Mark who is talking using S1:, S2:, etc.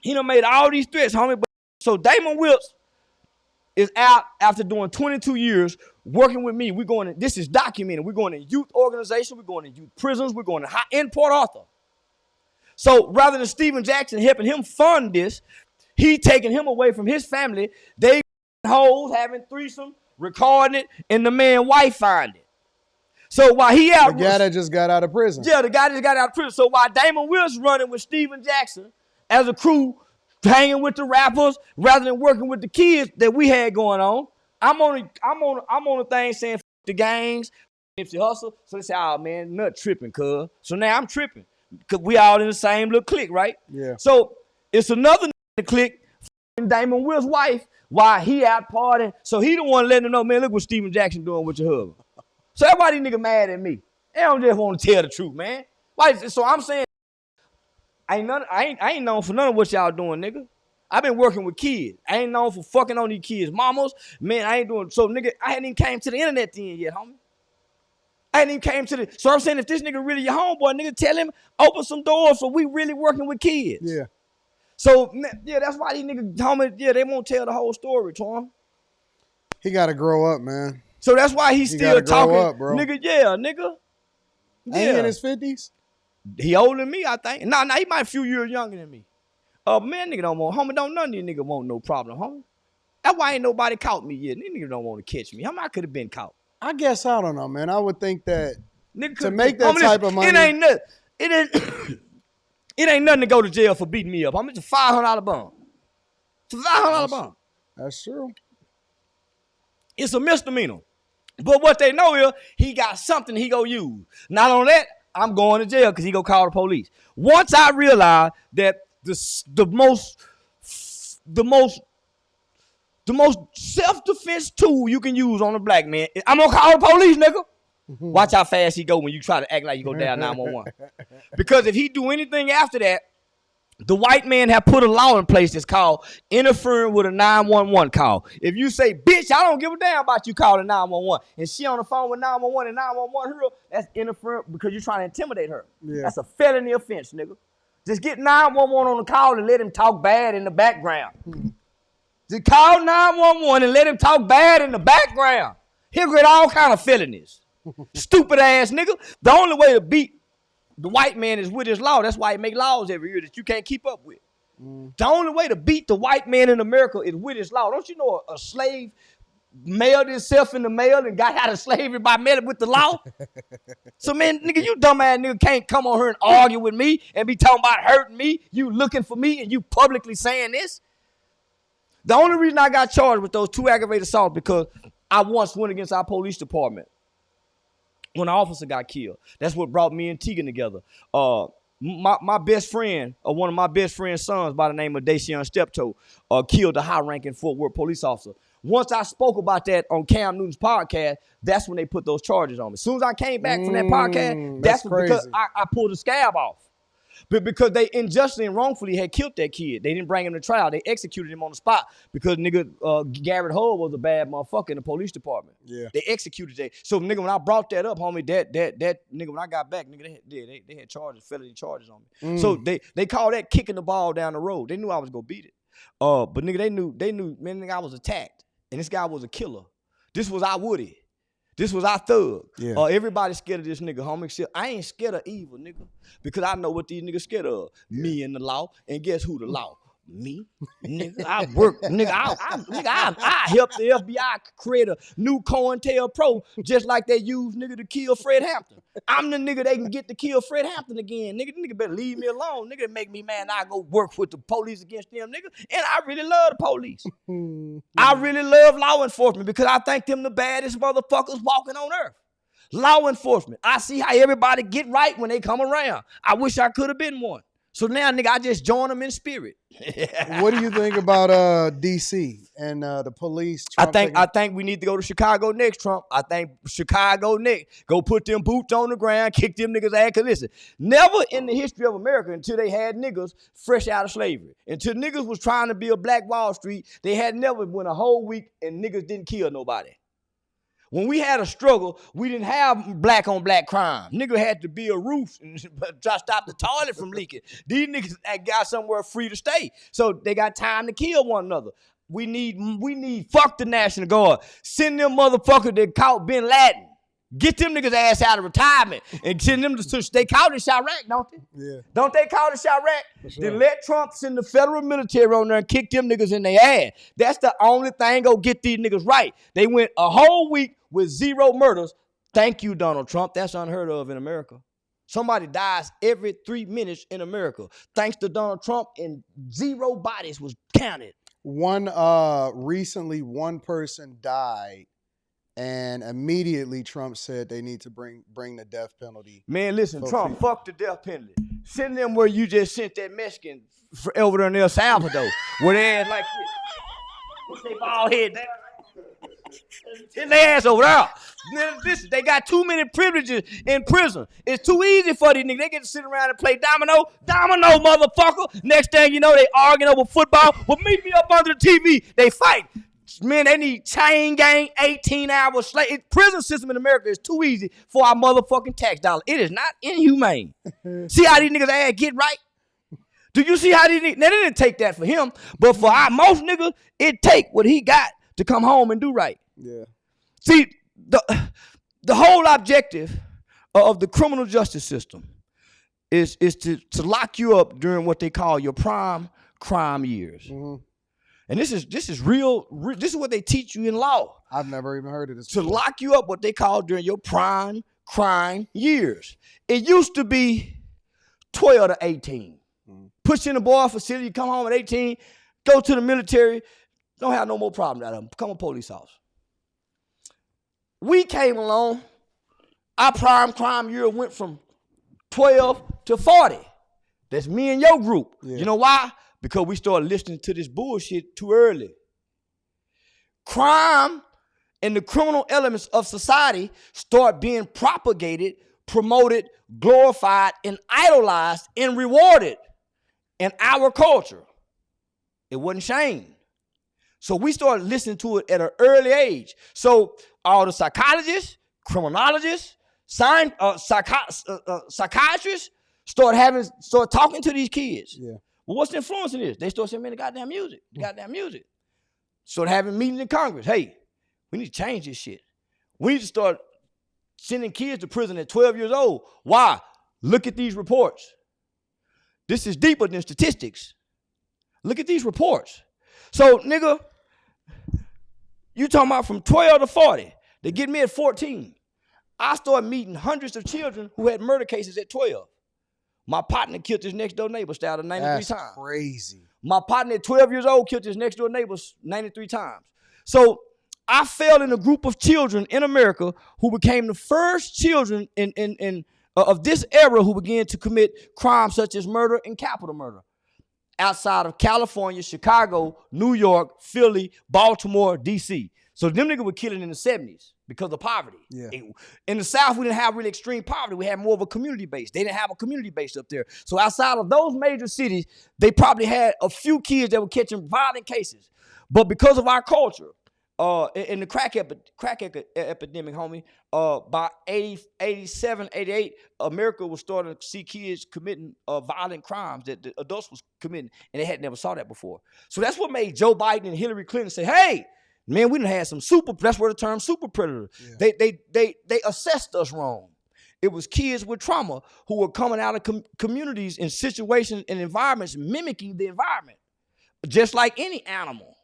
S1: He done made all these threats, homie. So Damon Wilkes is out after doing 22 years working with me. We're going to, this is documented. We're going to youth organization. We're going to youth prisons. We're going to in Port Arthur. So rather than Stephen Jackson helping him fund this, he taking him away from his family. They hoes having threesome, recording it, and the man wife find it. So while he out,
S2: the guy that just got out of prison.
S1: Yeah, the guy that just got out of prison. So while Damon Wilkes running with Stephen Jackson as a crew, hanging with the rappers rather than working with the kids that we had going on, I'm on the thing saying f the gangs, if you hustle. So they say, oh man, nut tripping, cuz. So now I'm tripping. Cause we all in the same little clique, right?
S2: Yeah.
S1: So it's another clique, Damon Wilkes' wife, while he out partying. So he the one letting them know, man, look what Stephen Jackson doing with your husband. So everybody nigga mad at me. They don't just want to tell the truth, man. Why? So I'm saying, I ain't known for none of what y'all doing, nigga. I've been working with kids. I ain't known for fucking on these kids' mamas. Man, I ain't doing, so nigga, I hadn't even came to the internet then yet, homie. I ain't even came to the, so I'm saying if this nigga really your homeboy, nigga, tell him, open some doors for we really working with kids.
S2: Yeah.
S1: So, yeah, that's why these niggas, homie, yeah, they won't tell the whole story to him.
S2: He got to grow up, man.
S1: So that's why he's still talking.
S2: Up, bro.
S1: Nigga, yeah, nigga. Yeah.
S2: Ain't he in his 50s?
S1: He older than me, I think. Nah, he might a few years younger than me. Man, nigga don't want, homie, don't none of these niggas want no problem, homie. That's why ain't nobody caught me yet. These niggas don't want to catch me. How I could have been caught?
S2: I guess I don't know, man. I would think that
S1: nigga
S2: to make that type of money.
S1: It ain't nothing. It ain't nothing to go to jail for beating me up. I'm just a $500 bond. It's a $500 bond.
S2: That's true.
S1: It's a misdemeanor. But what they know is he got something he go use. Not on that, I'm going to jail because he go call the police. Once I realized that the most self-defense tool you can use on a black man, I'm gonna call the police, nigga. Watch how fast he go when you try to act like you go down 911. Because if he do anything after that, the white man have put a law in place that's called interfering with a 911 call. If you say, bitch, I don't give a damn about you calling 911, and she on the phone with 911 and 911 her, that's interfering because you're trying to intimidate her. Yeah. That's a felony offense, nigga. Just get 911 on the call and let him talk bad in the background. Just call 911 and let him talk bad in the background. He'll get all kind of felonies. Stupid ass nigga. The only way to beat the white man is with his law. That's why he make laws every year that you can't keep up with. The only way to beat the white man in America is with his law. Don't you know a slave mailed himself in the mail and got out of slavery by mailing with the law? So, man, nigga, you dumb ass nigga can't come on here and argue with me and be talking about hurting me, you looking for me, and you publicly saying this. The only reason I got charged with those 2 aggravated assaults because I once went against our police department when an officer got killed. That's what brought me and Tegan together. My best friend, one of my best friend's sons by the name of Dacian Steptoe, killed a high-ranking Fort Worth police officer. Once I spoke about that on Cam Newton's podcast, that's when they put those charges on me. As soon as I came back from that podcast, that's because I pulled the scab off. But because they unjustly and wrongfully had killed that kid. They didn't bring him to trial. They executed him on the spot because nigga Garrett Hull was a bad motherfucker in the police department. Yeah. They executed that. So nigga, when I brought that up, homie, that nigga, when I got back, nigga, they had charges, felony charges on me. So they called that kicking the ball down the road. They knew I was gonna beat it. But nigga, they knew, man, nigga, I was attacked. And this guy was a killer. This was our Woody. This was our thug. Yeah. Everybody scared of this nigga, homie. I ain't scared of evil, nigga. Because I know what these niggas scared of. Yeah. Me and the law. And guess who the law? Me, nigga. I work, nigga. I helped the FBI create a new COINTELPRO just like they used nigga to kill Fred Hampton. I'm the nigga they can get to kill Fred Hampton again. Nigga better leave me alone. Nigga make me mad and I go work with the police against them, nigga. And I really love the police. I really love law enforcement because I think them the baddest motherfuckers walking on earth. Law enforcement. I see how everybody get right when they come around. I wish I could have been one. So now, nigga, I just join them in spirit.
S2: What do you think about D.C. and the police?
S1: Trump I think we need to go to Chicago next, Trump. I think Chicago next. Go put them boots on the ground, kick them niggas' ass. Cause listen, never in the history of America until they had niggas fresh out of slavery. Until niggas was trying to build Black Wall Street, they had never went a whole week and niggas didn't kill nobody. When we had a struggle, we didn't have black on black crime. Nigga had to build roofs and try to stop the toilet from leaking. These niggas got somewhere free to stay. So they got time to kill one another. We need fuck the National Guard. Send them motherfuckers that caught Bin Laden. Get them niggas ass out of retirement and send them to they caught in Chirac, don't they?
S2: Yeah.
S1: Don't they caught in Chirac?
S2: Sure.
S1: Then let Trump send the federal military on there and kick them niggas in their ass. That's the only thing gonna get these niggas right. They went a whole week with 0 murders. Thank you, Donald Trump. That's unheard of in America. Somebody dies every 3 minutes in America. Thanks to Donald Trump, and 0 bodies was counted.
S2: Recently one person died, and immediately Trump said they need to bring the death penalty.
S1: Man, listen, Trump, fuck the death penalty. Send them where you just sent that Mexican over there in El Salvador, where they ass like this. They bald head down. Send their ass over there. Listen, they got too many privileges in prison. It's too easy for these niggas. They get to sit around and play domino. Domino, motherfucker. Next thing you know, they arguing over football. Well, meet me up under the TV. They fight. Man, they need chain gang, 18-hour slave. Prison system in America is too easy for our motherfucking tax dollar. It is not inhumane. See how these niggas ass get right? Do you see how these niggas? Now, they didn't take that for him, but for our most niggas, it take what he got to come home and do right.
S2: Yeah.
S1: See, the whole objective of the criminal justice system is to lock you up during what they call your prime crime years. Mm-hmm. And this is real. This is what they teach you in law.
S2: I've never even heard of this.
S1: To lock you up, what they call during your prime crime years. It used to be 12 to 18. Mm-hmm. Put you in a boy facility, you come home at 18, go to the military, don't have no more problem out of them. Become a police officer. We came along, our prime crime year went from 12 to 40. That's me and your group. Yeah. You know why? Because we started listening to this bullshit too early. Crime and the criminal elements of society start being propagated, promoted, glorified, and idolized and rewarded in our culture. It wasn't shamed. So we started listening to it at an early age. So all the psychologists, criminologists, psychiatrists start talking to these kids. Yeah. Well, what's influencing this? They start saying, man, the goddamn music. Start having meetings in Congress. Hey, we need to change this shit. We need to start sending kids to prison at 12 years old. Why? Look at these reports. This is deeper than statistics. Look at these reports. So, nigga, you talking about from 12 to 40. They get me at 14. I started meeting hundreds of children who had murder cases at 12. My partner killed his next door neighbor, stabbed her 93 times.
S2: That's crazy.
S1: My partner at 12 years old killed his next door neighbor 93 times. So I fell in a group of children in America who became the first children of this era who began to commit crimes such as murder and capital murder. Outside of California, Chicago, New York, Philly, Baltimore, D.C. So them niggas were killing in the 70s because of poverty. Yeah. In the South, we didn't have really extreme poverty. We had more of a community base. They didn't have a community base up there. So outside of those major cities, they probably had a few kids that were catching violent cases. But because of our culture, in the crack epidemic, homie, by 87, 88, America was starting to see kids committing violent crimes that the adults was committing, and they had never saw that before. So that's what made Joe Biden and Hillary Clinton say, hey, man, we done had some that's where the term super predator. Yeah. They assessed us wrong. It was kids with trauma who were coming out of communities in situations and environments mimicking the environment, just like any animal.